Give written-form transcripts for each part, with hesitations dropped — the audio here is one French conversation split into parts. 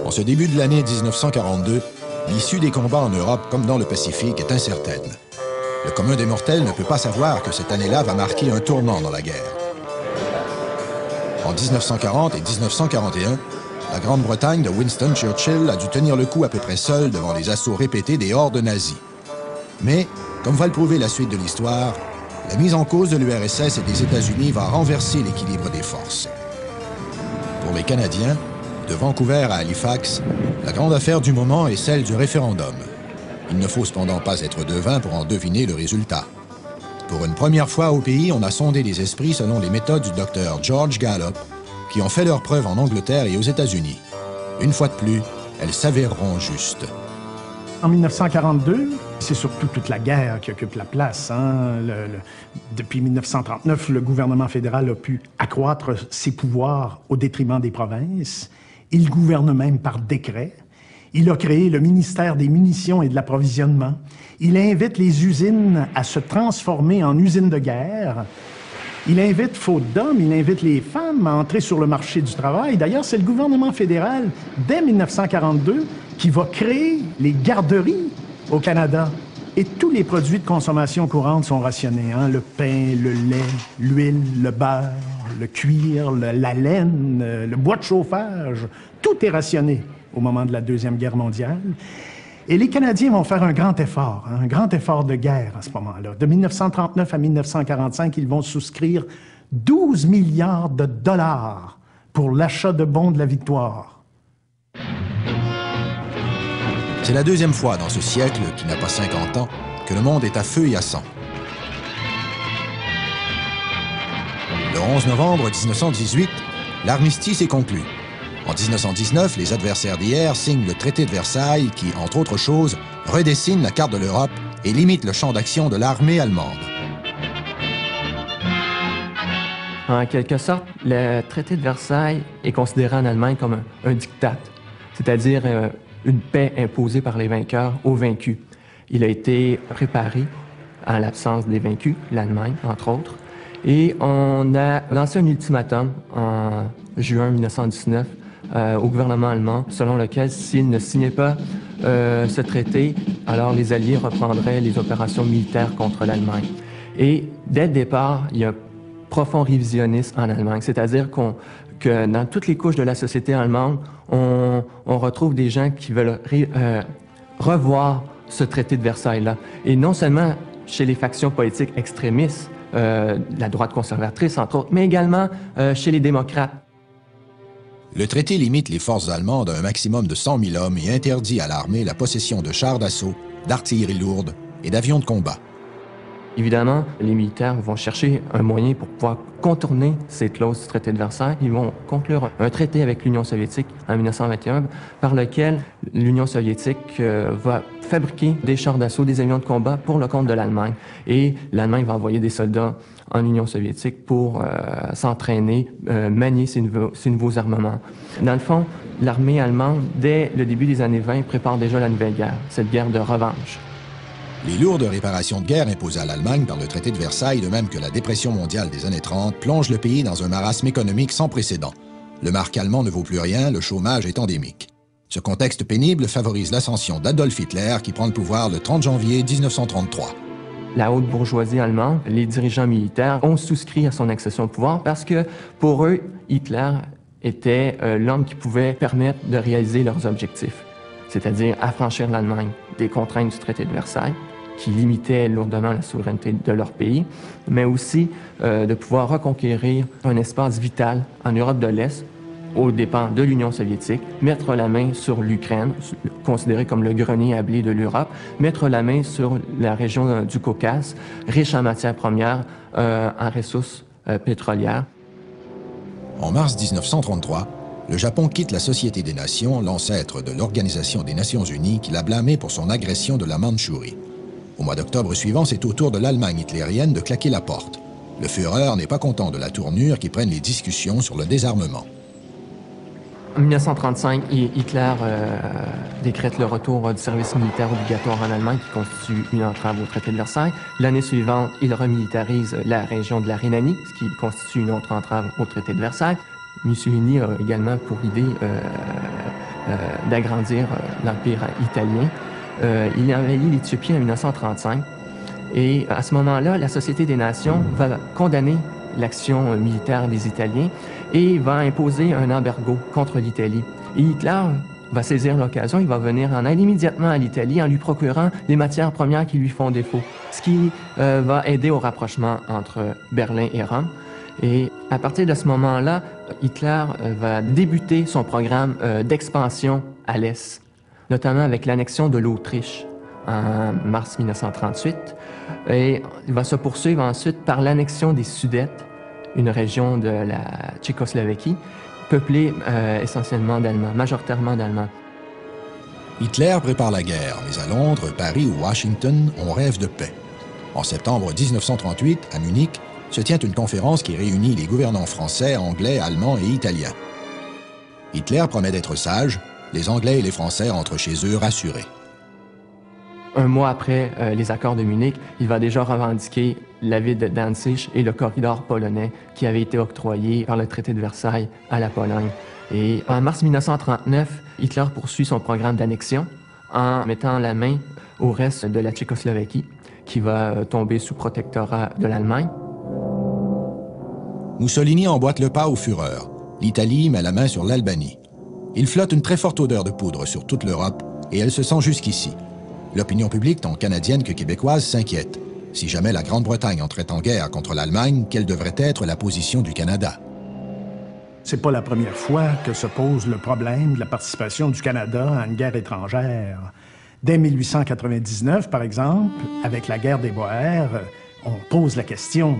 En ce début de l'année 1942, l'issue des combats en Europe comme dans le Pacifique est incertaine. Le commun des mortels ne peut pas savoir que cette année-là va marquer un tournant dans la guerre. En 1940 et 1941, la Grande-Bretagne de Winston Churchill a dû tenir le coup à peu près seule devant les assauts répétés des hordes nazies. Mais, comme va le prouver la suite de l'histoire, la mise en cause de l'URSS et des États-Unis va renverser l'équilibre des forces. Pour les Canadiens, de Vancouver à Halifax, la grande affaire du moment est celle du référendum. Il ne faut cependant pas être devin pour en deviner le résultat. Pour une première fois au pays, on a sondé les esprits selon les méthodes du docteur George Gallup, qui ont fait leurs preuves en Angleterre et aux États-Unis. Une fois de plus, elles s'avéreront justes. En 1942, c'est surtout toute la guerre qui occupe la place. Depuis 1939, le gouvernement fédéral a pu accroître ses pouvoirs au détriment des provinces. Il gouverne même par décret. Il a créé le ministère des Munitions et de l'Approvisionnement. Il invite les usines à se transformer en usines de guerre. Il invite, faute d'hommes, il invite les femmes à entrer sur le marché du travail. D'ailleurs, c'est le gouvernement fédéral, dès 1942, qui va créer les garderies au Canada. Et tous les produits de consommation courante sont rationnés. Le pain, le lait, l'huile, le beurre, le cuir, la laine, le bois de chauffage. Tout est rationné au moment de la Deuxième Guerre mondiale. Et les Canadiens vont faire un grand effort de guerre à ce moment-là. De 1939 à 1945, ils vont souscrire 12 milliards de dollars pour l'achat de bons de la victoire. C'est la deuxième fois dans ce siècle, qui n'a pas 50 ans, que le monde est à feu et à sang. Le 11 novembre 1918, l'armistice est conclu. En 1919, les adversaires d'hier signent le traité de Versailles qui, entre autres choses, redessine la carte de l'Europe et limite le champ d'action de l'armée allemande. En quelque sorte, le traité de Versailles est considéré en Allemagne comme un diktat, c'est-à-dire une paix imposée par les vainqueurs aux vaincus. Il a été préparé en l'absence des vaincus, l'Allemagne, entre autres, et on a lancé un ultimatum en juin 1919 au gouvernement allemand, selon lequel s'il ne signait pas ce traité, alors les Alliés reprendraient les opérations militaires contre l'Allemagne. Et dès le départ, il y a un profond révisionnisme en Allemagne, c'est-à-dire que dans toutes les couches de la société allemande, on retrouve des gens qui veulent revoir ce traité de Versailles-là. Et non seulement chez les factions politiques extrémistes, la droite conservatrice entre autres, mais également chez les démocrates. Le traité limite les forces allemandes à un maximum de 100 000 hommes et interdit à l'armée la possession de chars d'assaut, d'artillerie lourde et d'avions de combat. Évidemment, les militaires vont chercher un moyen pour pouvoir contourner ces clauses du traité de Versailles. Ils vont conclure un traité avec l'Union soviétique en 1921 par lequel l'Union soviétique va fabriquer des chars d'assaut, des avions de combat pour le compte de l'Allemagne. Et l'Allemagne va envoyer des soldats en Union soviétique pour s'entraîner, manier ces nouveaux armements. Dans le fond, l'armée allemande, dès le début des années 20, prépare déjà la nouvelle guerre, cette guerre de revanche. Les lourdes réparations de guerre imposées à l'Allemagne par le traité de Versailles, de même que la dépression mondiale des années 30, plongent le pays dans un marasme économique sans précédent. Le marque allemand ne vaut plus rien, le chômage est endémique. Ce contexte pénible favorise l'ascension d'Adolf Hitler qui prend le pouvoir le 30 janvier 1933. La haute bourgeoisie allemande, les dirigeants militaires ont souscrit à son accession au pouvoir parce que pour eux, Hitler était l'homme qui pouvait permettre de réaliser leurs objectifs, c'est-à-dire affranchir l'Allemagne des contraintes du traité de Versailles, qui limitaient lourdement la souveraineté de leur pays, mais aussi de pouvoir reconquérir un espace vital en Europe de l'Est, aux dépens de l'Union soviétique, mettre la main sur l'Ukraine, considérée comme le grenier à blé de l'Europe, mettre la main sur la région du Caucase, riche en matières premières, en ressources pétrolières. En mars 1933, le Japon quitte la Société des Nations, l'ancêtre de l'Organisation des Nations Unies, qui l'a blâmé pour son agression de la Mandchourie. Au mois d'octobre suivant, c'est au tour de l'Allemagne hitlérienne de claquer la porte. Le Führer n'est pas content de la tournure qui prennent les discussions sur le désarmement. En 1935, Hitler décrète le retour du service militaire obligatoire en Allemagne, qui constitue une entrave au traité de Versailles. L'année suivante, il remilitarise la région de la Rhénanie, ce qui constitue une autre entrave au traité de Versailles. Mussolini a également pour idée d'agrandir l'Empire italien. Il envahit l'Éthiopie en 1935 et à ce moment-là, la Société des Nations va condamner l'action militaire des Italiens et va imposer un embargo contre l'Italie. Et Hitler va saisir l'occasion, il va venir en aide immédiatement à l'Italie en lui procurant les matières premières qui lui font défaut, ce qui va aider au rapprochement entre Berlin et Rome. Et à partir de ce moment-là, Hitler va débuter son programme d'expansion à l'Est, notamment avec l'annexion de l'Autriche en mars 1938. Et il va se poursuivre ensuite par l'annexion des Sudètes, une région de la Tchécoslovaquie, peuplée essentiellement d'Allemands, majoritairement d'Allemands. Hitler prépare la guerre, mais à Londres, Paris ou Washington, on rêve de paix. En septembre 1938, à Munich, se tient une conférence qui réunit les gouvernants français, anglais, allemands et italiens. Hitler promet d'être sage, les Anglais et les Français rentrent chez eux rassurés. Un mois après les accords de Munich, il va déjà revendiquer la ville de Danzig et le corridor polonais qui avait été octroyé par le traité de Versailles à la Pologne. Et en mars 1939, Hitler poursuit son programme d'annexion en mettant la main au reste de la Tchécoslovaquie qui va tomber sous protectorat de l'Allemagne. Mussolini emboîte le pas aux fureurs. L'Italie met la main sur l'Albanie. Il flotte une très forte odeur de poudre sur toute l'Europe et elle se sent jusqu'ici. L'opinion publique, tant canadienne que québécoise, s'inquiète. Si jamais la Grande-Bretagne entrait en guerre contre l'Allemagne, quelle devrait être la position du Canada? C'est pas la première fois que se pose le problème de la participation du Canada à une guerre étrangère. Dès 1899, par exemple, avec la guerre des Boers, on pose la question.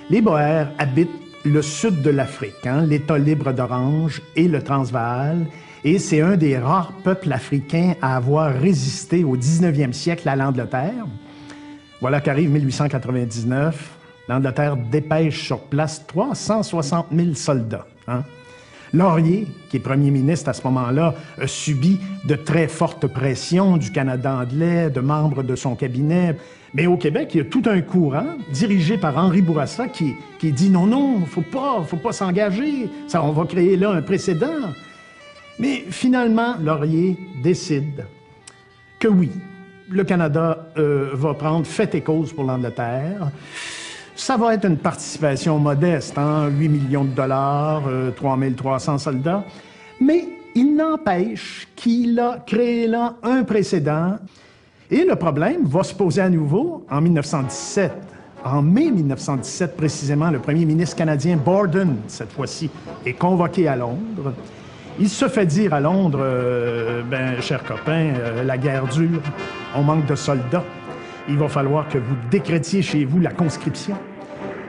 Les Boers habitent le sud de l'Afrique, l'État libre d'Orange et le Transvaal, et c'est un des rares peuples africains à avoir résisté au 19e siècle à l'Angleterre. Voilà qu'arrive 1899, l'Angleterre dépêche sur place 360 000 soldats. Laurier, qui est premier ministre à ce moment-là, a subi de très fortes pressions du Canada anglais, de membres de son cabinet. Mais au Québec, il y a tout un courant dirigé par Henri Bourassa qui dit non, faut pas s'engager, on va créer là un précédent. Mais finalement, Laurier décide que oui, le Canada va prendre fait et cause pour l'Angleterre. Ça va être une participation modeste, 8 millions de dollars, 3300 soldats. Mais il n'empêche qu'il a créé là un précédent. Et le problème va se poser à nouveau en 1917. En mai 1917, précisément, le premier ministre canadien Borden, cette fois-ci, est convoqué à Londres. Il se fait dire à Londres, cher copain, la guerre dure, on manque de soldats. Il va falloir que vous décrétiez chez vous la conscription.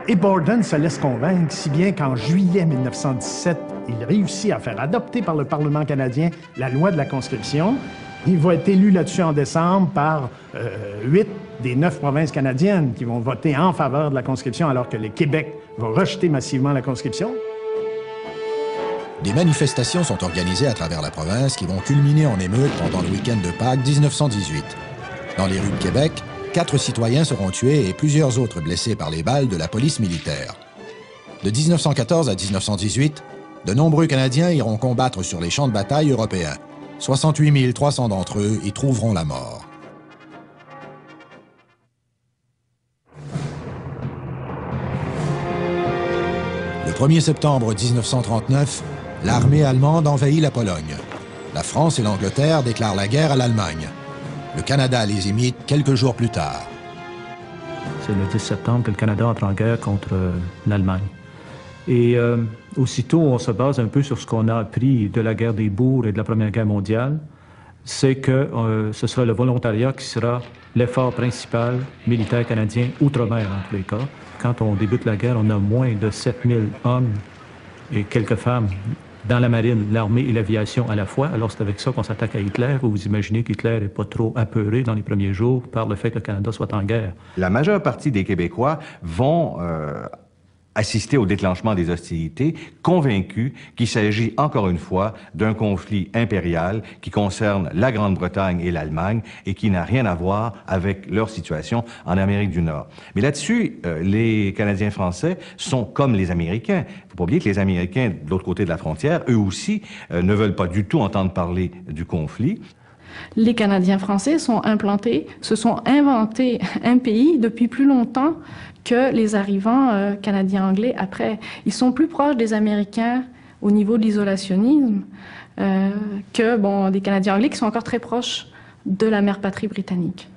Et Borden se laisse convaincre, si bien qu'en juillet 1917, il réussit à faire adopter par le Parlement canadien la loi de la conscription. Il va être élu là-dessus en décembre par 8 des 9 provinces canadiennes qui vont voter en faveur de la conscription, alors que le Québec va rejeter massivement la conscription. Des manifestations sont organisées à travers la province qui vont culminer en émeute pendant le week-end de Pâques 1918. Dans les rues de Québec, 4 citoyens seront tués et plusieurs autres blessés par les balles de la police militaire. De 1914 à 1918, de nombreux Canadiens iront combattre sur les champs de bataille européens. 68 300 d'entre eux y trouveront la mort. Le 1er septembre 1939, l'armée allemande envahit la Pologne. La France et l'Angleterre déclarent la guerre à l'Allemagne. Le Canada les imite quelques jours plus tard. C'est le 10 septembre que le Canada entre en guerre contre l'Allemagne. Et aussitôt, on se base un peu sur ce qu'on a appris de la guerre des bourgs et de la Première Guerre mondiale. C'est que ce sera le volontariat qui sera l'effort principal militaire canadien outre-mer en tous les cas. Quand on débute la guerre, on a moins de 7000 hommes et quelques femmes dans la marine, l'armée et l'aviation à la fois. Alors c'est avec ça qu'on s'attaque à Hitler. Vous imaginez qu'Hitler n'est pas trop apeuré dans les premiers jours par le fait que le Canada soit en guerre. La majeure partie des Québécois vont assister au déclenchement des hostilités, convaincus qu'il s'agit encore une fois d'un conflit impérial qui concerne la Grande-Bretagne et l'Allemagne et qui n'a rien à voir avec leur situation en Amérique du Nord. Mais là-dessus, les Canadiens français sont comme les Américains. Il ne faut pas oublier que les Américains, de l'autre côté de la frontière, eux aussi, ne veulent pas du tout entendre parler du conflit. Les Canadiens français sont implantés, se sont inventés un pays depuis plus longtemps que les arrivants canadiens-anglais après. Ils sont plus proches des Américains au niveau de l'isolationnisme que des Canadiens-anglais qui sont encore très proches de la mère patrie britannique.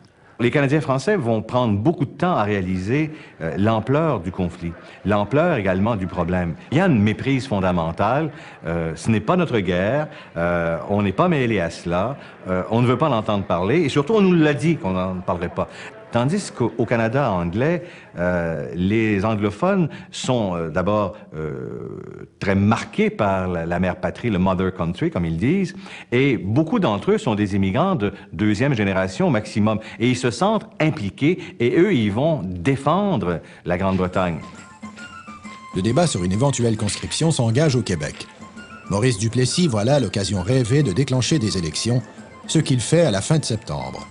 Les Canadiens français vont prendre beaucoup de temps à réaliser l'ampleur du conflit, l'ampleur également du problème. Il y a une méprise fondamentale. Ce n'est pas notre guerre. On n'est pas mêlé à cela. On ne veut pas l'entendre parler. Et surtout, on nous l'a dit qu'on n'en parlerait pas. Tandis qu'au Canada anglais, les anglophones sont d'abord très marqués par la mère patrie, le mother country, comme ils disent, et beaucoup d'entre eux sont des immigrants de deuxième génération maximum, et ils se sentent impliqués, et eux, ils vont défendre la Grande-Bretagne. Le débat sur une éventuelle conscription s'engage au Québec. Maurice Duplessis voit là l'occasion rêvée de déclencher des élections, ce qu'il fait à la fin de septembre.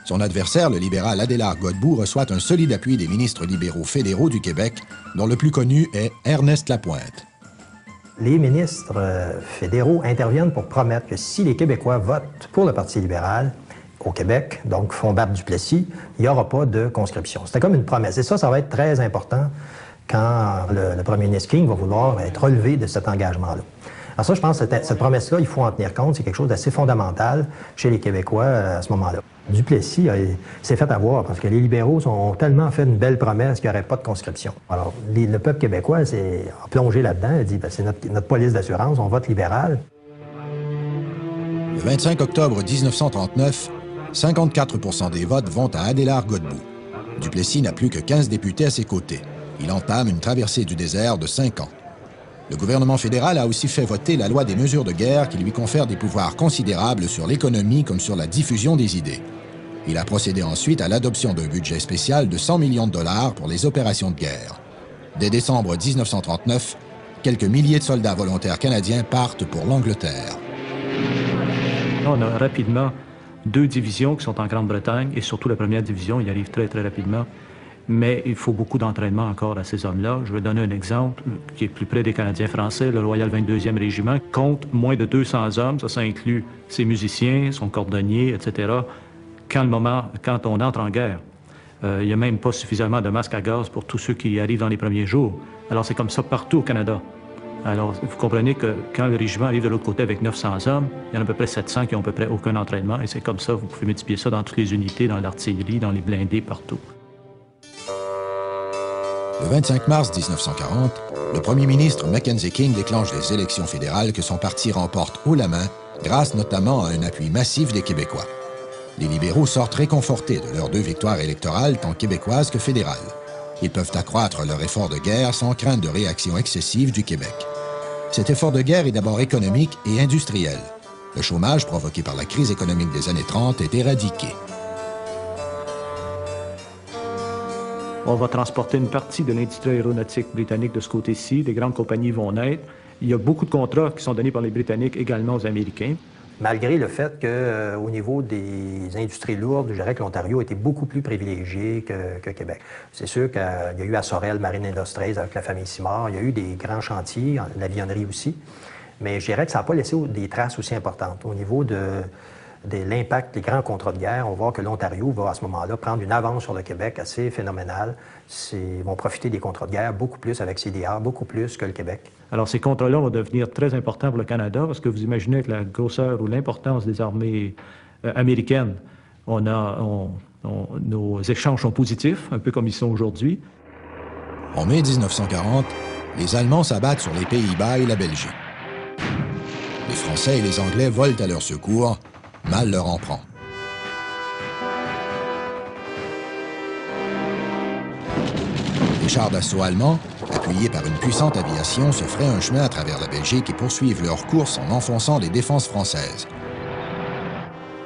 Son adversaire, le libéral Adélard Godbout, reçoit un solide appui des ministres libéraux fédéraux du Québec, dont le plus connu est Ernest Lapointe. Les ministres fédéraux interviennent pour promettre que si les Québécois votent pour le Parti libéral au Québec, donc font battre Duplessis, il n'y aura pas de conscription. C'était comme une promesse. Et ça va être très important quand le premier ministre King va vouloir être relevé de cet engagement-là. Alors ça, je pense que cette promesse-là, il faut en tenir compte. C'est quelque chose d'assez fondamental chez les Québécois à ce moment-là. Duplessis s'est fait avoir parce que les libéraux ont tellement fait une belle promesse qu'il n'y aurait pas de conscription. Alors, le peuple québécois a plongé là-dedans. Il a dit, c'est notre police d'assurance, on vote libéral. Le 25 octobre 1939, 54% des votes vont à Adélard Godbout. Duplessis n'a plus que 15 députés à ses côtés. Il entame une traversée du désert de 5 ans. Le gouvernement fédéral a aussi fait voter la loi des mesures de guerre qui lui confère des pouvoirs considérables sur l'économie comme sur la diffusion des idées. Il a procédé ensuite à l'adoption d'un budget spécial de 100 millions de dollars pour les opérations de guerre. Dès décembre 1939, quelques milliers de soldats volontaires canadiens partent pour l'Angleterre. On a rapidement 2 divisions qui sont en Grande-Bretagne et surtout la première division, il arrive très, très rapidement. Mais il faut beaucoup d'entraînement encore à ces hommes-là. Je vais donner un exemple qui est plus près des Canadiens français. Le Royal 22e Régiment compte moins de 200 hommes. Ça inclut ses musiciens, son cordonnier, etc. Quand on entre en guerre, il n'y a même pas suffisamment de masques à gaz pour tous ceux qui y arrivent dans les premiers jours. Alors c'est comme ça partout au Canada. Alors vous comprenez que quand le régiment arrive de l'autre côté avec 900 hommes, il y en a à peu près 700 qui n'ont à peu près aucun entraînement. Et c'est comme ça, vous pouvez multiplier ça dans toutes les unités, dans l'artillerie, dans les blindés, partout. Le 25 mars 1940, le premier ministre Mackenzie King déclenche les élections fédérales que son parti remporte haut la main, grâce notamment à un appui massif des Québécois. Les libéraux sortent réconfortés de leurs 2 victoires électorales, tant québécoises que fédérales. Ils peuvent accroître leur effort de guerre sans crainte de réaction excessive du Québec. Cet effort de guerre est d'abord économique et industriel. Le chômage provoqué par la crise économique des années 30 est éradiqué. On va transporter une partie de l'industrie aéronautique britannique de ce côté-ci. Des grandes compagnies vont naître. Il y a beaucoup de contrats qui sont donnés par les Britanniques également aux Américains. Malgré le fait qu'au niveau des industries lourdes, je dirais que l'Ontario était beaucoup plus privilégié que Québec. C'est sûr qu'il y a eu à Sorel, Marine Industries avec la famille Simard. Il y a eu des grands chantiers, l'avionnerie aussi. Mais je dirais que ça n'a pas laissé des traces aussi importantes. Au niveau de l'impact des grands contrats de guerre, on voit que l'Ontario va à ce moment-là prendre une avance sur le Québec assez phénoménale. Ils vont profiter des contrats de guerre beaucoup plus avec CDR, beaucoup plus que le Québec. Alors ces contrats-là vont devenir très importants pour le Canada parce que vous imaginez que la grosseur ou l'importance des armées américaines, nos échanges sont positifs, un peu comme ils sont aujourd'hui. En mai 1940, les Allemands s'abattent sur les Pays-Bas et la Belgique. Les Français et les Anglais volent à leur secours. Mal leur en prend. Les chars d'assaut allemands, appuyés par une puissante aviation, se fraient un chemin à travers la Belgique et poursuivent leur course en enfonçant les défenses françaises.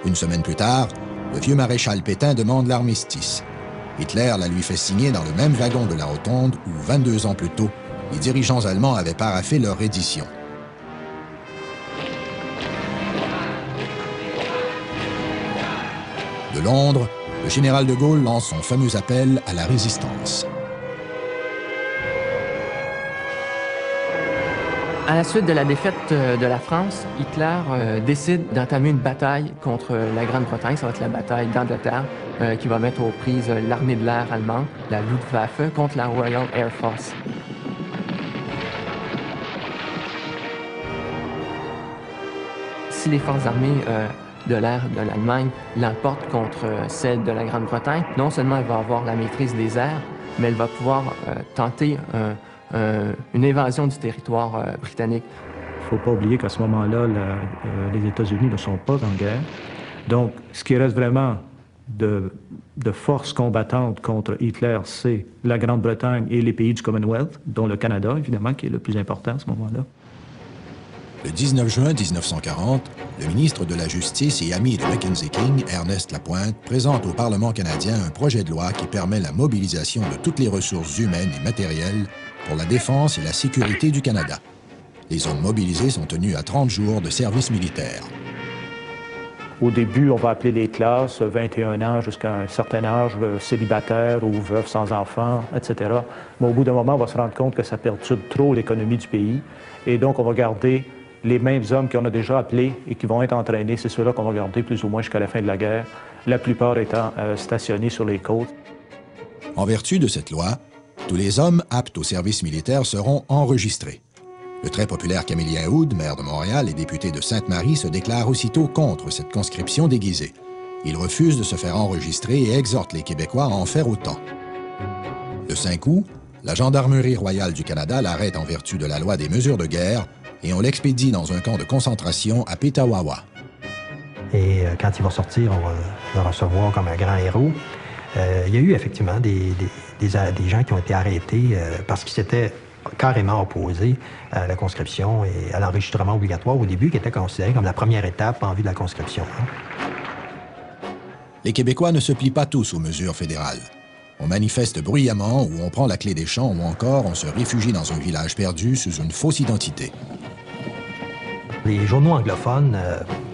Une semaine plus tard, le vieux maréchal Pétain demande l'armistice. Hitler la lui fait signer dans le même wagon de la Rotonde où, 22 ans plus tôt, les dirigeants allemands avaient paraphé leur reddition. De Londres, le général de Gaulle lance son fameux appel à la résistance. À la suite de la défaite de la France, Hitler décide d'entamer une bataille contre la Grande-Bretagne. Ça va être la bataille d'Angleterre qui va mettre aux prises l'armée de l'air allemande, la Luftwaffe, contre la Royal Air Force. Si les forces armées de l'air de l'Allemagne l'emportent contre celles de la Grande-Bretagne, non seulement elle va avoir la maîtrise des airs, mais elle va pouvoir tenter une invasion du territoire britannique. Il ne faut pas oublier qu'à ce moment-là, les États-Unis ne sont pas en guerre. Donc, ce qui reste vraiment de forces combattantes contre Hitler, c'est la Grande-Bretagne et les pays du Commonwealth, dont le Canada, évidemment, qui est le plus important à ce moment-là. Le 19 juin 1940, le ministre de la Justice et ami de Mackenzie King, Ernest Lapointe, présente au Parlement canadien un projet de loi qui permet la mobilisation de toutes les ressources humaines et matérielles pour la défense et la sécurité du Canada. Les hommes mobilisés sont tenus à 30 jours de service militaire. Au début, on va appeler les classes 21 ans jusqu'à un certain âge, célibataires ou veufs sans enfants, etc. Mais au bout d'un moment, on va se rendre compte que ça perturbe trop l'économie du pays. Et donc, on va garder les mêmes hommes qu'on a déjà appelés et qui vont être entraînés. C'est ceux-là qu'on va garder plus ou moins jusqu'à la fin de la guerre, la plupart étant stationnés sur les côtes. En vertu de cette loi, tous les hommes aptes au service militaire seront enregistrés. Le très populaire Camillien Houde, maire de Montréal et député de Sainte-Marie, se déclare aussitôt contre cette conscription déguisée. Il refuse de se faire enregistrer et exhorte les Québécois à en faire autant. Le 5 août, la Gendarmerie royale du Canada l'arrête en vertu de la loi des mesures de guerre et on l'expédie dans un camp de concentration à Petawawa. Et quand il va sortir, on va le recevoir comme un grand héros. Il y a eu effectivement des gens qui ont été arrêtés parce qu'ils s'étaient carrément opposés à la conscription et à l'enregistrement obligatoire au début, qui était considéré comme la première étape en vue de la conscription. Les Québécois ne se plient pas tous aux mesures fédérales. On manifeste bruyamment ou on prend la clé des champs ou encore on se réfugie dans un village perdu sous une fausse identité. Les journaux anglophones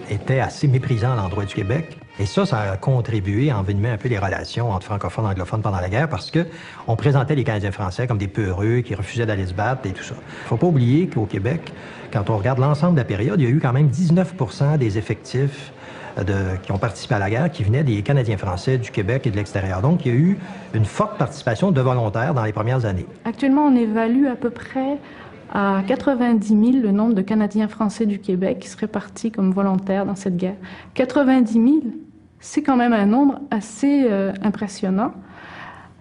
étaient assez méprisants à l'endroit du Québec. Et ça a contribué à envenimer un peu les relations entre francophones et anglophones pendant la guerre parce qu'on présentait les Canadiens français comme des peureux qui refusaient d'aller se battre et tout ça. Il ne faut pas oublier qu'au Québec, quand on regarde l'ensemble de la période, il y a eu quand même 19% des effectifs qui ont participé à la guerre qui venaient des Canadiens français, du Québec et de l'extérieur. Donc, il y a eu une forte participation de volontaires dans les premières années. Actuellement, on évalue à peu près à 90 000 le nombre de Canadiens français du Québec qui seraient partis comme volontaires dans cette guerre. 90 000, c'est quand même un nombre assez impressionnant.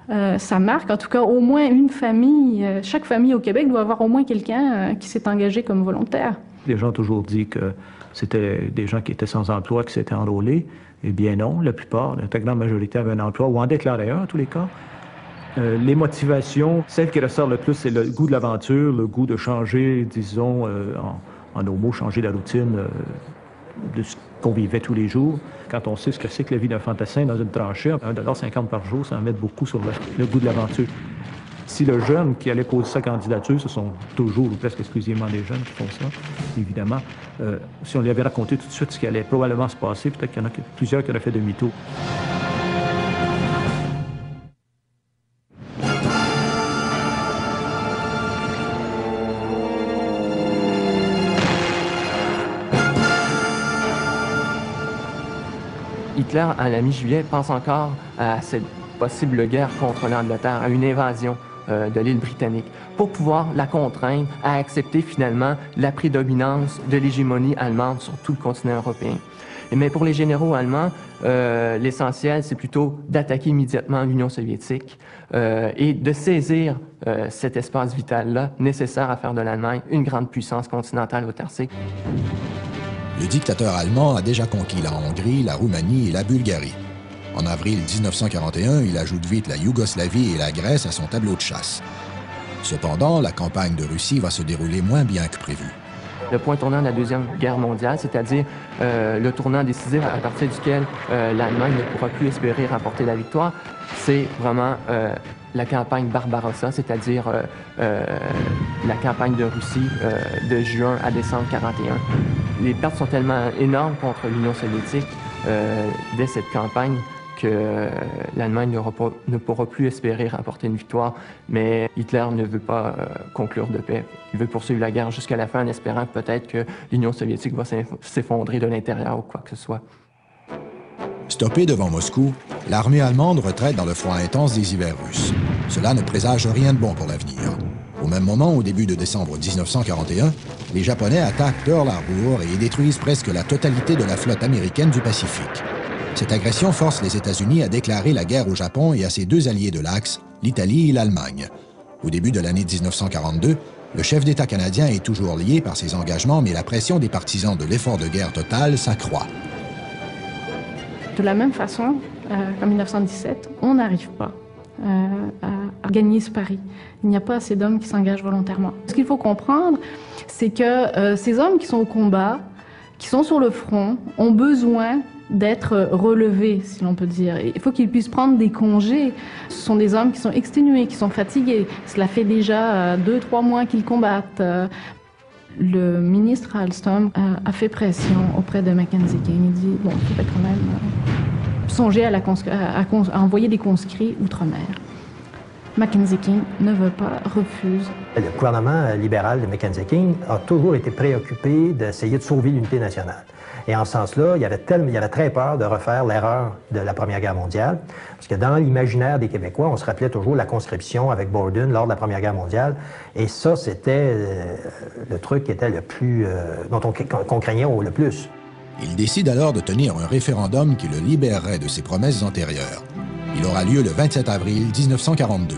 Ça marque en tout cas au moins une famille. Chaque famille au Québec doit avoir au moins quelqu'un qui s'est engagé comme volontaire. Les gens ont toujours dit que c'était des gens qui étaient sans emploi, qui s'étaient enrôlés. Eh bien non, la plupart, la très grande majorité avaient un emploi ou en déclaraient un en tous les cas. Les motivations, celle qui ressort le plus, c'est le goût de l'aventure, le goût de changer, disons, en nos mots, changer la routine de ce qu'on vivait tous les jours. Quand on sait ce que c'est que la vie d'un fantassin dans une tranchée, 1,50 $ par jour, ça en met beaucoup sur le goût de l'aventure. Si le jeune qui allait poser sa candidature, ce sont toujours ou presque exclusivement des jeunes qui font ça, évidemment, si on lui avait raconté tout de suite ce qui allait probablement se passer, peut-être qu'il y en a plusieurs qui auraient fait demi-tour. Hitler, à la mi-juillet, pense encore à cette possible guerre contre l'Angleterre, à une invasion de l'île britannique, pour pouvoir la contraindre à accepter finalement la prédominance de l'hégémonie allemande sur tout le continent européen. Mais pour les généraux allemands, l'essentiel, c'est plutôt d'attaquer immédiatement l'Union soviétique et de saisir cet espace vital-là nécessaire à faire de l'Allemagne une grande puissance continentale autarcique. Le dictateur allemand a déjà conquis la Hongrie, la Roumanie et la Bulgarie. En avril 1941, il ajoute vite la Yougoslavie et la Grèce à son tableau de chasse. Cependant, la campagne de Russie va se dérouler moins bien que prévu. le point tournant de la Deuxième Guerre mondiale, c'est-à-dire le tournant décisif à partir duquel l'Allemagne ne pourra plus espérer remporter la victoire, c'est vraiment la campagne Barbarossa, c'est-à-dire la campagne de Russie de juin à décembre 1941. Les pertes sont tellement énormes contre l'Union soviétique dès cette campagne que l'Allemagne ne pourra plus espérer remporter une victoire, mais Hitler ne veut pas conclure de paix. Il veut poursuivre la guerre jusqu'à la fin en espérant peut-être que l'Union soviétique va s'effondrer de l'intérieur ou quoi que ce soit. Stoppée devant Moscou, l'armée allemande retraite dans le froid intense des hivers russes. Cela ne présage rien de bon pour l'avenir. Au même moment, au début de décembre 1941, les Japonais attaquent Pearl Harbor et y détruisent presque la totalité de la flotte américaine du Pacifique. Cette agression force les États-Unis à déclarer la guerre au Japon et à ses deux alliés de l'Axe, l'Italie et l'Allemagne. Au début de l'année 1942, le chef d'État canadien est toujours lié par ses engagements, mais la pression des partisans de l'effort de guerre total s'accroît. De la même façon qu'en 1917, on n'arrive pas à gagner ce pari. Il n'y a pas assez d'hommes qui s'engagent volontairement. Ce qu'il faut comprendre, c'est que ces hommes qui sont au combat, qui sont sur le front, ont besoin d'être relevés, si l'on peut dire. Il faut qu'ils puissent prendre des congés. Ce sont des hommes qui sont exténués, qui sont fatigués. Cela fait déjà 2-3 mois qu'ils combattent. Le ministre Alstom a fait pression auprès de Mackenzie King. Il dit, bon, il faut quand même songer à envoyer des conscrits outre-mer. Mackenzie King ne veut pas, refuse. Le gouvernement libéral de Mackenzie King a toujours été préoccupé d'essayer de sauver l'unité nationale. Et en ce sens-là, il y avait très peur de refaire l'erreur de la Première Guerre mondiale, parce que dans l'imaginaire des Québécois, on se rappelait toujours la conscription avec Borden lors de la Première Guerre mondiale, et ça, c'était le truc qui était le plus, dont qu'on craignait le plus. Il décide alors de tenir un référendum qui le libérerait de ses promesses antérieures. Il aura lieu le 27 avril 1942.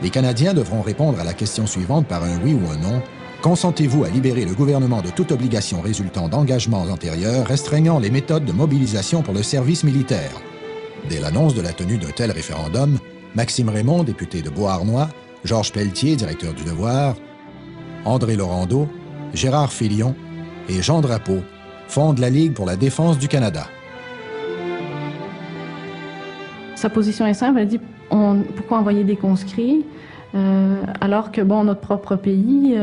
Les Canadiens devront répondre à la question suivante par un oui ou un non. Consentez-vous à libérer le gouvernement de toute obligation résultant d'engagements antérieurs restreignant les méthodes de mobilisation pour le service militaire? Dès l'annonce de la tenue d'un tel référendum, Maxime Raymond, député de Beauharnois, Georges Pelletier, directeur du Devoir, André Laurendeau, Gérard Félion et Jean Drapeau fondent la Ligue pour la défense du Canada. Sa position est simple, elle dit pourquoi envoyer des conscrits alors que, bon, notre propre pays,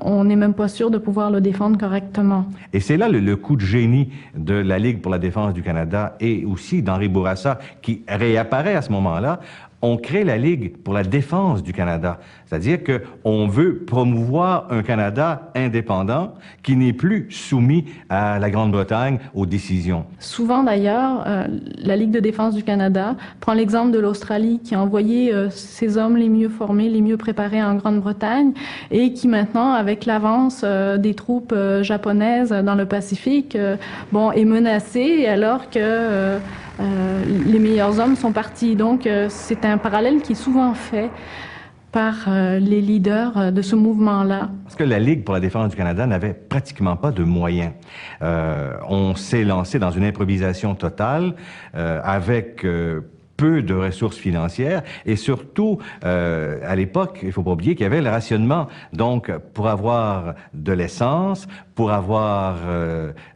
on n'est même pas sûr de pouvoir le défendre correctement. Et c'est là le coup de génie de la Ligue pour la défense du Canada et aussi d'Henri Bourassa, qui réapparaît à ce moment-là. On crée la Ligue pour la défense du Canada. C'est-à-dire qu'on veut promouvoir un Canada indépendant qui n'est plus soumis à la Grande-Bretagne aux décisions. Souvent, d'ailleurs, la Ligue de défense du Canada prend l'exemple de l'Australie qui a envoyé ses hommes les mieux formés, les mieux préparés en Grande-Bretagne et qui maintenant, avec l'avance des troupes japonaises dans le Pacifique, est menacée alors que les meilleurs hommes sont partis. Donc, c'est un parallèle qui est souvent fait par les leaders de ce mouvement-là. Parce que la Ligue pour la défense du Canada n'avait pratiquement pas de moyens. On s'est lancé dans une improvisation totale avec peu de ressources financières et surtout, à l'époque, il ne faut pas oublier qu'il y avait le rationnement. Donc, pour avoir de l'essence, pour avoir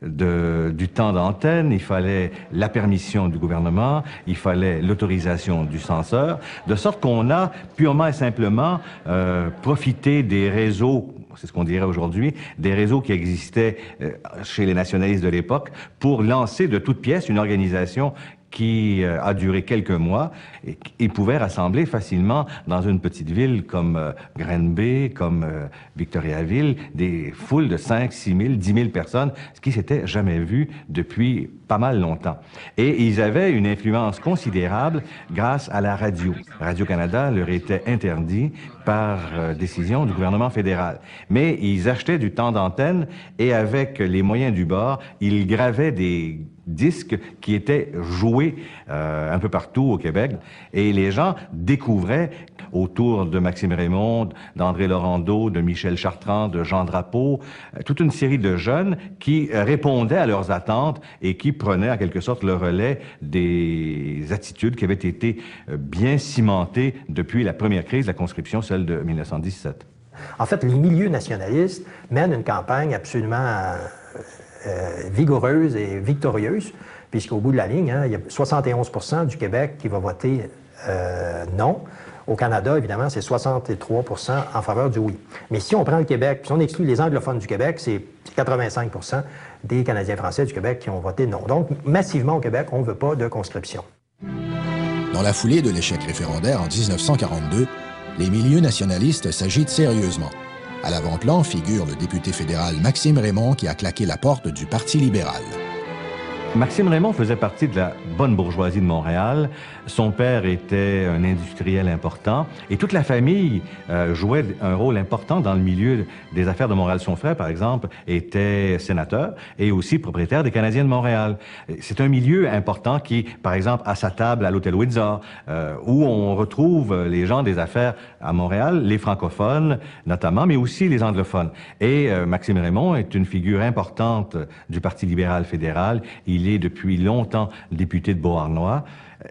du temps d'antenne, il fallait la permission du gouvernement, il fallait l'autorisation du censeur, de sorte qu'on a purement et simplement profité des réseaux, c'est ce qu'on dirait aujourd'hui, des réseaux qui existaient chez les nationalistes de l'époque pour lancer de toutes pièces une organisation qui a duré quelques mois et pouvait rassembler facilement dans une petite ville comme Granby, comme Victoriaville, des foules de 5, 6 000, 10 000 personnes, ce qui s'était jamais vu depuis pas mal longtemps. Et ils avaient une influence considérable grâce à la radio. Radio-Canada leur était interdit par décision du gouvernement fédéral. Mais ils achetaient du temps d'antenne et avec les moyens du bord, ils gravaient des disques qui étaient joués un peu partout au Québec. Et les gens découvraient autour de Maxime Raymond, d'André Laurendeau, de Michel Chartrand, de Jean Drapeau, toute une série de jeunes qui répondaient à leurs attentes et qui prenaient en quelque sorte le relais des attitudes qui avaient été bien cimentées depuis la première crise de la conscription, celle de 1917. En fait, les milieux nationalistes mènent une campagne absolument vigoureuse et victorieuse, puisqu'au bout de la ligne, hein, il y a 71% du Québec qui va voter non. Au Canada, évidemment, c'est 63% en faveur du oui. Mais si on prend le Québec, si on exclut les anglophones du Québec, c'est 85% des Canadiens français du Québec qui ont voté non. Donc, massivement au Québec, on ne veut pas de conscription. Dans la foulée de l'échec référendaire en 1942, les milieux nationalistes s'agitent sérieusement. À l'avant-plan figure le député fédéral Maxime Raymond qui a claqué la porte du Parti libéral. Maxime Raymond faisait partie de la bonne bourgeoisie de Montréal. Son père était un industriel important et toute la famille jouait un rôle important dans le milieu des affaires de Montréal. Son frère, par exemple, était sénateur et aussi propriétaire des Canadiens de Montréal. C'est un milieu important qui, par exemple, a sa table à l'hôtel Windsor, où on retrouve les gens des affaires à Montréal, les francophones notamment, mais aussi les anglophones. Et Maxime Raymond est une figure importante du Parti libéral fédéral. Il est depuis longtemps député de Beauharnois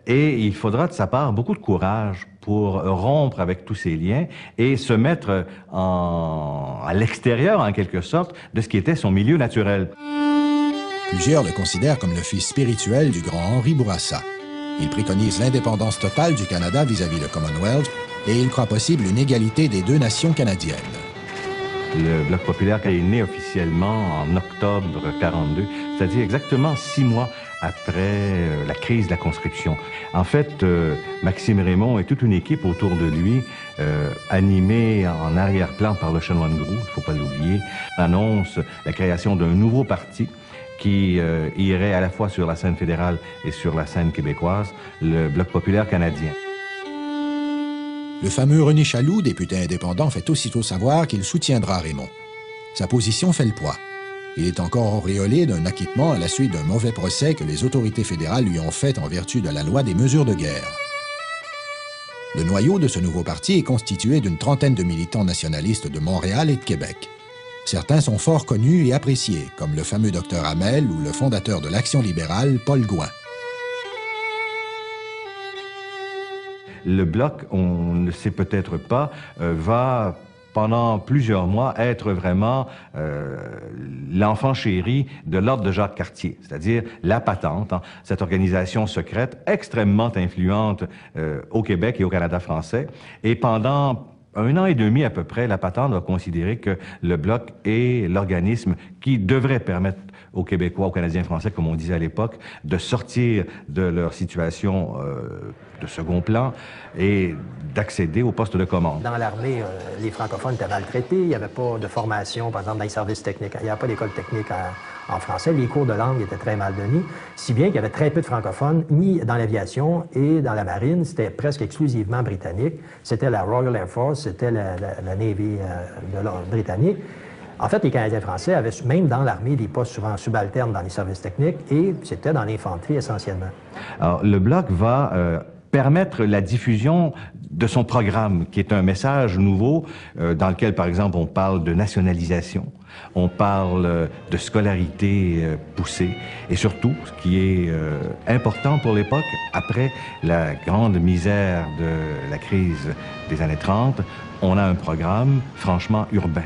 et il faudra de sa part beaucoup de courage pour rompre avec tous ces liens et se mettre à l'extérieur, en quelque sorte, de ce qui était son milieu naturel. Plusieurs le considèrent comme le fils spirituel du grand Henri Bourassa. Il préconise l'indépendance totale du Canada vis-à-vis le Commonwealth et il croit possible une égalité des deux nations canadiennes. Le Bloc populaire est né officiellement en octobre 1942, c'est-à-dire exactement 6 mois après la crise de la conscription. En fait, Maxime Raymond et toute une équipe autour de lui, animée en arrière-plan par le chanoine Groulx, il ne faut pas l'oublier, annonce la création d'un nouveau parti qui irait à la fois sur la scène fédérale et sur la scène québécoise, le Bloc populaire canadien. Le fameux René Chaloux, député indépendant, fait aussitôt savoir qu'il soutiendra Raymond. Sa position fait le poids. Il est encore auréolé d'un acquittement à la suite d'un mauvais procès que les autorités fédérales lui ont fait en vertu de la loi des mesures de guerre. Le noyau de ce nouveau parti est constitué d'une trentaine de militants nationalistes de Montréal et de Québec. Certains sont fort connus et appréciés, comme le fameux Dr Hamel ou le fondateur de l'Action libérale, Paul Gouin. Le Bloc, on ne sait peut-être pas, va pendant plusieurs mois être vraiment l'enfant chéri de l'ordre de Jacques Cartier, c'est-à-dire la Patente, hein, cette organisation secrète extrêmement influente au Québec et au Canada français. Et pendant 1 an et demi à peu près, la Patente va considérer que le Bloc est l'organisme qui devrait permettre aux Québécois, aux Canadiens français, comme on disait à l'époque, de sortir de leur situation de second plan et d'accéder au poste de commande. Dans l'armée, les francophones étaient maltraités. Il n'y avait pas de formation, par exemple, dans les services techniques. Il n'y avait pas d'école technique en français. Les cours de langue étaient très mal donnés, si bien qu'il y avait très peu de francophones, ni dans l'aviation et dans la marine. C'était presque exclusivement britannique. C'était la Royal Air Force, c'était la Navy britannique. En fait, les Canadiens français avaient même dans l'armée des postes souvent subalternes dans les services techniques et c'était dans l'infanterie essentiellement. Alors, le Bloc va permettre la diffusion de son programme, qui est un message nouveau dans lequel, par exemple, on parle de nationalisation, on parle de scolarité poussée et surtout, ce qui est important pour l'époque, après la grande misère de la crise des années 30, on a un programme franchement urbain.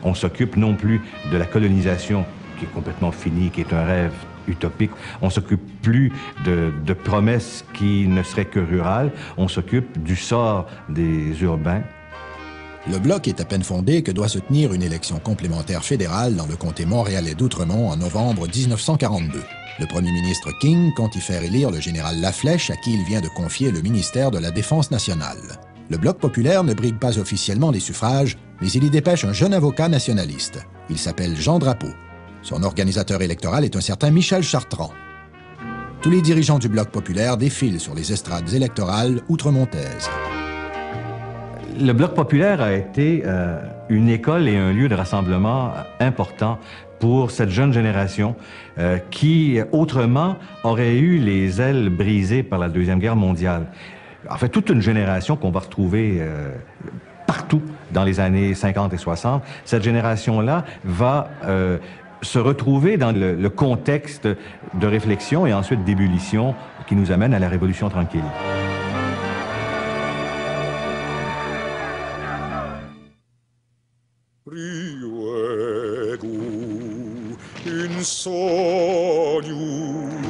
On s'occupe non plus de la colonisation qui est complètement finie, qui est un rêve utopique. On s'occupe plus de promesses qui ne seraient que rurales. On s'occupe du sort des urbains. Le Bloc est à peine fondé que doit se tenir une élection complémentaire fédérale dans le comté montréalais d'Outremont en novembre 1942. Le premier ministre King compte y faire élire le général Laflèche, à qui il vient de confier le ministère de la Défense nationale. Le Bloc populaire ne brigue pas officiellement les suffrages, mais il y dépêche un jeune avocat nationaliste. Il s'appelle Jean Drapeau. Son organisateur électoral est un certain Michel Chartrand. Tous les dirigeants du Bloc populaire défilent sur les estrades électorales outremontaises. Le Bloc populaire a été une école et un lieu de rassemblement important pour cette jeune génération qui, autrement, aurait eu les ailes brisées par la Deuxième Guerre mondiale. En fait, toute une génération qu'on va retrouver partout dans les années 50 et 60. Cette génération-là va se retrouver dans le contexte de réflexion et ensuite d'ébullition qui nous amène à la Révolution tranquille.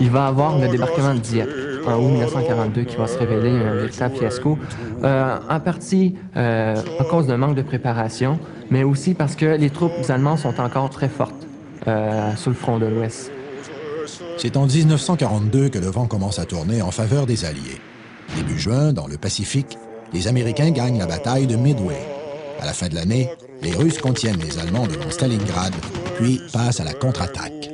Il va avoir le débarquement de Dieppe en août 1942 qui va se révéler un véritable fiasco, en partie à cause d'un manque de préparation, mais aussi parce que les troupes allemandes sont encore très fortes sur le front de l'Ouest. C'est en 1942 que le vent commence à tourner en faveur des Alliés. Début juin, dans le Pacifique, les Américains gagnent la bataille de Midway. À la fin de l'année, les Russes contiennent les Allemands devant Stalingrad, puis passent à la contre-attaque.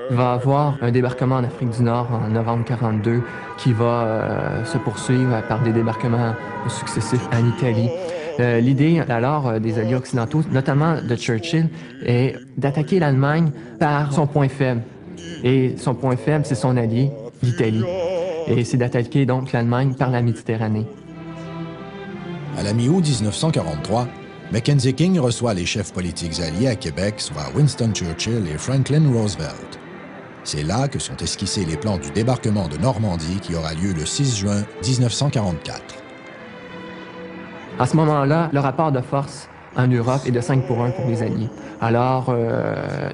Il va y avoir un débarquement en Afrique du Nord en novembre 1942 qui va se poursuivre par des débarquements successifs en Italie. L'idée alors des Alliés occidentaux, notamment de Churchill, est d'attaquer l'Allemagne par son point faible. Et son point faible, c'est son allié, l'Italie. Et c'est d'attaquer donc l'Allemagne par la Méditerranée. À la mi-août 1943, Mackenzie King reçoit les chefs politiques alliés à Québec, soit Winston Churchill et Franklin Roosevelt. C'est là que sont esquissés les plans du débarquement de Normandie qui aura lieu le 6 juin 1944. À ce moment-là, le rapport de force en Europe est de 5 pour 1 pour les Alliés. Alors,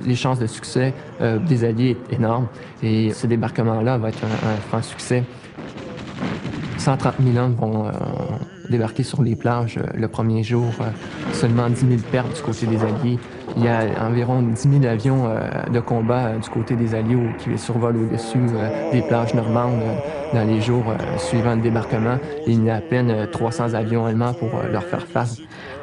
les chances de succès des Alliés est énorme et ce débarquement-là va être un franc succès. 130 000 hommes vont débarquer sur les plages le premier jour. Seulement 10 000 pertes du côté des Alliés. Il y a environ 10 000 avions de combat du côté des Alliés qui survolent au-dessus des plages normandes dans les jours suivant le débarquement. Et il y a à peine 300 avions allemands pour leur faire face.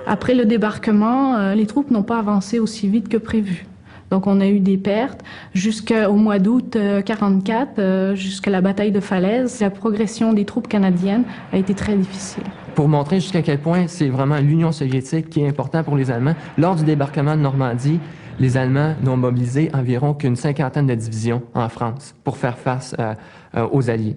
Après le débarquement, les troupes n'ont pas avancé aussi vite que prévu. Donc on a eu des pertes jusqu'au mois d'août 1944, jusqu'à la bataille de Falaise. La progression des troupes canadiennes a été très difficile. Pour montrer jusqu'à quel point c'est vraiment l'Union soviétique qui est important pour les Allemands, lors du débarquement de Normandie, les Allemands n'ont mobilisé environ qu'une cinquantaine de divisions en France pour faire face aux Alliés.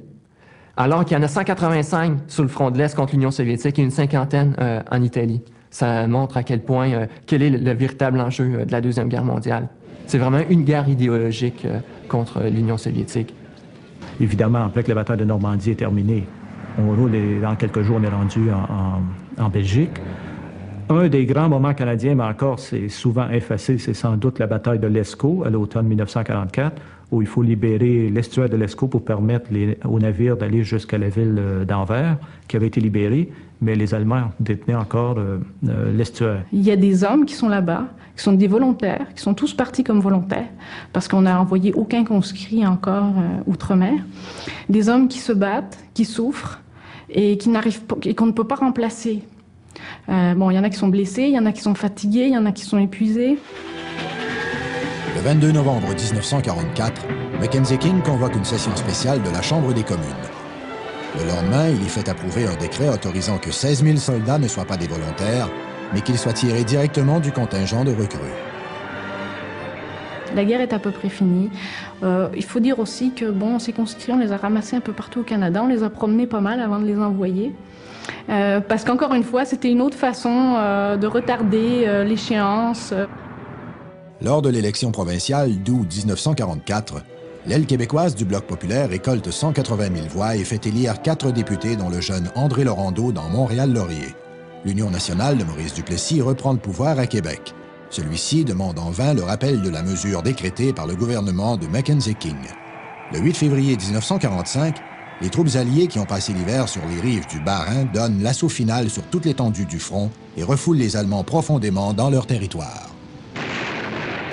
Alors qu'il y en a 185 sur le front de l'Est contre l'Union soviétique et une cinquantaine en Italie. Ça montre à quel point, quel est le véritable enjeu de la Deuxième Guerre mondiale. C'est vraiment une guerre idéologique contre l'Union soviétique. Évidemment, après que la bataille de Normandie est terminée, on roule et dans quelques jours, on est rendu en Belgique. Un des grands moments canadiens, mais encore c'est souvent effacé, c'est sans doute la bataille de l'Escaut à l'automne 1944, où il faut libérer l'estuaire de l'Escaut pour permettre aux navires d'aller jusqu'à la ville d'Anvers, qui avait été libérée, mais les Allemands détenaient encore l'estuaire. Il y a des hommes qui sont là-bas, qui sont des volontaires, qui sont tous partis comme volontaires, parce qu'on n'a envoyé aucun conscrit encore outre-mer. Des hommes qui se battent, qui souffrent et qui n'arrivent pas, et qu'on ne peut pas remplacer. Bon, il y en a qui sont blessés, il y en a qui sont fatigués, il y en a qui sont épuisés. Le 22 novembre 1944, Mackenzie King convoque une session spéciale de la Chambre des communes. Le lendemain, il y fait approuver un décret autorisant que 16 000 soldats ne soient pas des volontaires, mais qu'ils soient tirés directement du contingent de recrues. La guerre est à peu près finie. Il faut dire aussi que, bon, ces conscrits, on les a ramassés un peu partout au Canada, on les a promenés pas mal avant de les envoyer. Parce qu'encore une fois, c'était une autre façon de retarder l'échéance. Lors de l'élection provinciale d'août 1944, l'aile québécoise du Bloc populaire récolte 180 000 voix et fait élire 4 députés, dont le jeune André Laurendeau dans Montréal-Laurier. L'Union nationale de Maurice Duplessis reprend le pouvoir à Québec. Celui-ci demande en vain le rappel de la mesure décrétée par le gouvernement de Mackenzie King. Le 8 février 1945, les troupes alliées qui ont passé l'hiver sur les rives du Bas-Rhin donnent l'assaut final sur toute l'étendue du front et refoulent les Allemands profondément dans leur territoire.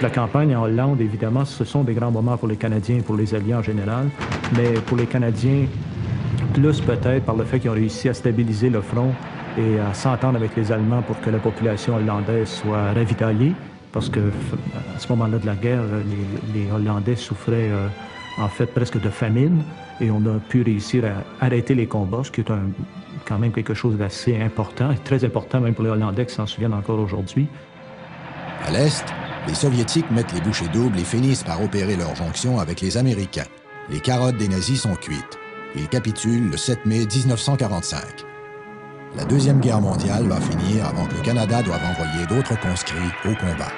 La campagne en Hollande, évidemment, ce sont des grands moments pour les Canadiens et pour les Alliés en général, mais pour les Canadiens, plus peut-être par le fait qu'ils ont réussi à stabiliser le front et à s'entendre avec les Allemands pour que la population hollandaise soit ravitaillée, parce que à ce moment-là de la guerre, les Hollandais souffraient en fait presque de famine, et on a pu réussir à arrêter les combats, ce qui est quand même quelque chose d'assez important, et très important même pour les Hollandais qui s'en souviennent encore aujourd'hui. À l'Est, les Soviétiques mettent les bouchées doubles et finissent par opérer leur jonction avec les Américains. Les carottes des nazis sont cuites. Ils capitulent le 7 mai 1945. La Deuxième Guerre mondiale va finir avant que le Canada doive envoyer d'autres conscrits au combat.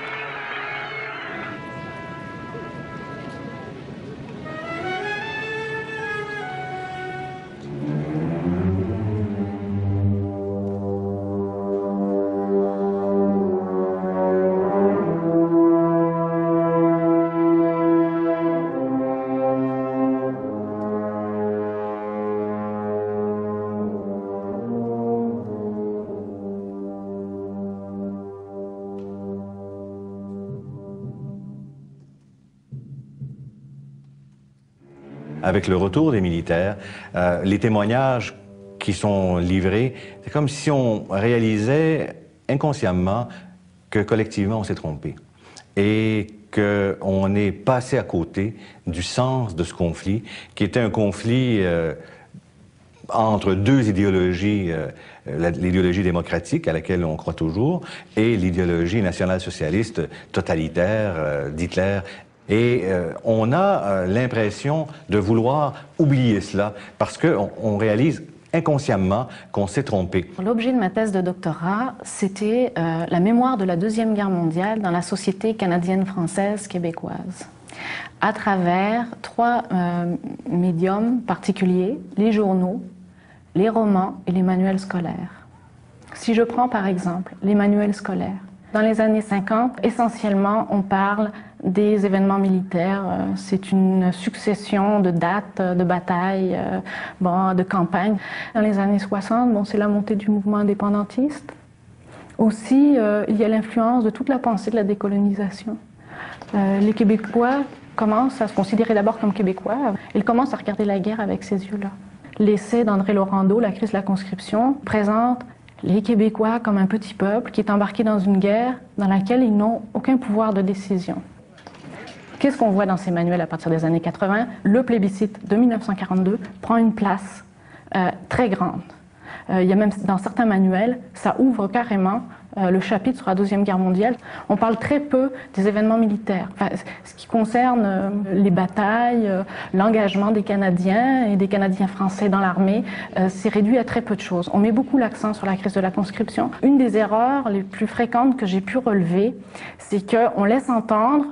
Avec le retour des militaires, les témoignages qui sont livrés, c'est comme si on réalisait inconsciemment que collectivement on s'est trompé et qu'on est passé à côté du sens de ce conflit, qui était un conflit entre deux idéologies, l'idéologie démocratique à laquelle on croit toujours et l'idéologie nationale-socialiste totalitaire d'Hitler. Et on a l'impression de vouloir oublier cela parce qu'on réalise inconsciemment qu'on s'est trompé. L'objet de ma thèse de doctorat, c'était la mémoire de la Deuxième Guerre mondiale dans la société canadienne, française, québécoise, à travers trois médiums particuliers, les journaux, les romans et les manuels scolaires. Si je prends par exemple les manuels scolaires, dans les années 50, essentiellement, on parle des événements militaires. C'est une succession de dates, de batailles, de campagnes. Dans les années 60, c'est la montée du mouvement indépendantiste. Aussi, il y a l'influence de toute la pensée de la décolonisation. Les Québécois commencent à se considérer d'abord comme Québécois. Ils commencent à regarder la guerre avec ces yeux-là. L'essai d'André Laurendeau, La crise de la conscription, présente les Québécois comme un petit peuple qui est embarqué dans une guerre dans laquelle ils n'ont aucun pouvoir de décision. Qu'est-ce qu'on voit dans ces manuels à partir des années 80? Le plébiscite de 1942 prend une place très grande. Il y a même dans certains manuels, ça ouvre carrément le chapitre sur la Deuxième Guerre mondiale. On parle très peu des événements militaires. Enfin, ce qui concerne les batailles, l'engagement des Canadiens et des Canadiens français dans l'armée, c'est réduit à très peu de choses. On met beaucoup l'accent sur la crise de la conscription. Une des erreurs les plus fréquentes que j'ai pu relever, c'est qu'on laisse entendre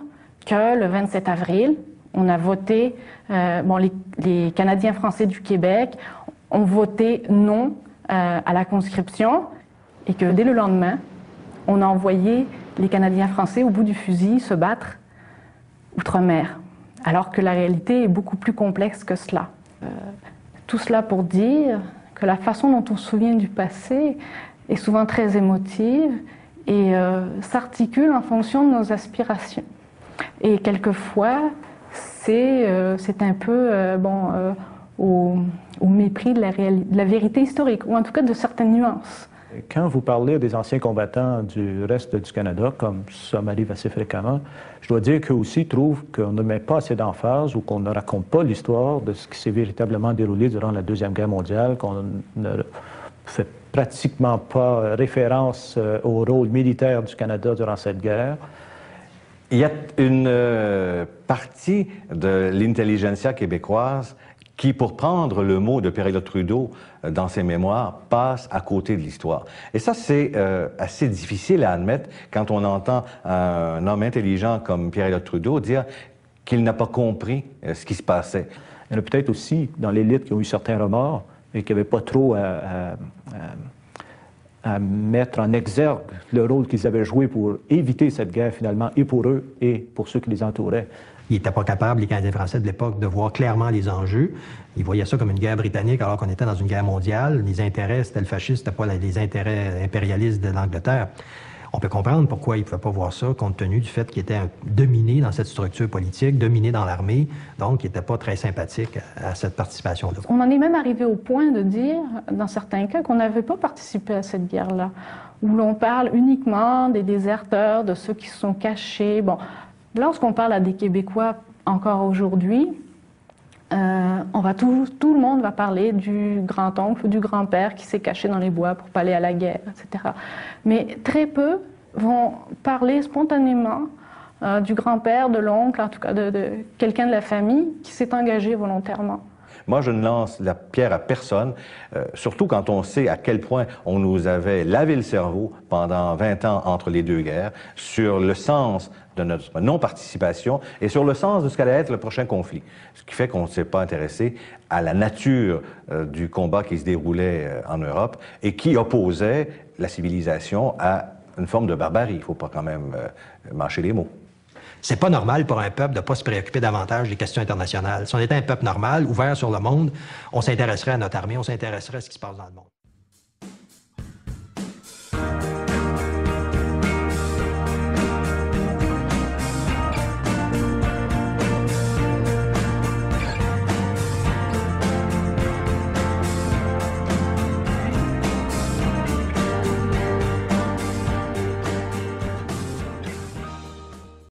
que le 27 avril, on a voté, les Canadiens français du Québec ont voté non à la conscription et que dès le lendemain, on a envoyé les Canadiens français au bout du fusil se battre outre-mer, alors que la réalité est beaucoup plus complexe que cela. Tout cela pour dire que la façon dont on se souvient du passé est souvent très émotive et s'articule en fonction de nos aspirations. Et quelquefois, c'est un peu au mépris de la vérité historique, ou en tout cas de certaines nuances. Quand vous parlez des anciens combattants du reste du Canada, comme ça m'arrive assez fréquemment, je dois dire qu'eux aussi trouvent qu'on ne met pas assez d'emphase ou qu'on ne raconte pas l'histoire de ce qui s'est véritablement déroulé durant la Deuxième Guerre mondiale, qu'on ne fait pratiquement pas référence au rôle militaire du Canada durant cette guerre. Il y a une partie de l'intelligentsia québécoise qui, pour prendre le mot de Pierre-Éliott Trudeau dans ses mémoires, passe à côté de l'histoire. Et ça, c'est assez difficile à admettre quand on entend un homme intelligent comme Pierre-Éliott Trudeau dire qu'il n'a pas compris ce qui se passait. Il y en a peut-être aussi dans l'élite qui ont eu certains remords et qui n'avaient pas trop à mettre en exergue le rôle qu'ils avaient joué pour éviter cette guerre finalement, et pour eux et pour ceux qui les entouraient. Ils n'étaient pas capables, les Canadiens français de l'époque, de voir clairement les enjeux. Ils voyaient ça comme une guerre britannique alors qu'on était dans une guerre mondiale. Les intérêts, c'était le fascisme, c'était pas les intérêts impérialistes de l'Angleterre. On peut comprendre pourquoi ils ne pouvaient pas voir ça, compte tenu du fait qu'ils étaient dominés dans cette structure politique, dominés dans l'armée, donc ils n'étaient pas très sympathiques à cette participation-là. On en est même arrivé au point de dire, dans certains cas, qu'on n'avait pas participé à cette guerre-là, où l'on parle uniquement des déserteurs, de ceux qui se sont cachés. Bon, lorsqu'on parle à des Québécois encore aujourd'hui, tout le monde va parler du grand-oncle ou du grand-père qui s'est caché dans les bois pour pas aller à la guerre, etc. Mais très peu vont parler spontanément du grand-père, de l'oncle, en tout cas de quelqu'un de la famille qui s'est engagé volontairement. Moi, je ne lance la pierre à personne, surtout quand on sait à quel point on nous avait lavé le cerveau pendant 20 ans entre les deux guerres sur le sens de notre non-participation et sur le sens de ce qu'allait être le prochain conflit. Ce qui fait qu'on ne s'est pas intéressé à la nature du combat qui se déroulait en Europe et qui opposait la civilisation à une forme de barbarie. Il ne faut pas quand même mâcher les mots. C'est pas normal pour un peuple de ne pas se préoccuper davantage des questions internationales. Si on était un peuple normal, ouvert sur le monde, on s'intéresserait à notre armée, on s'intéresserait à ce qui se passe dans le monde.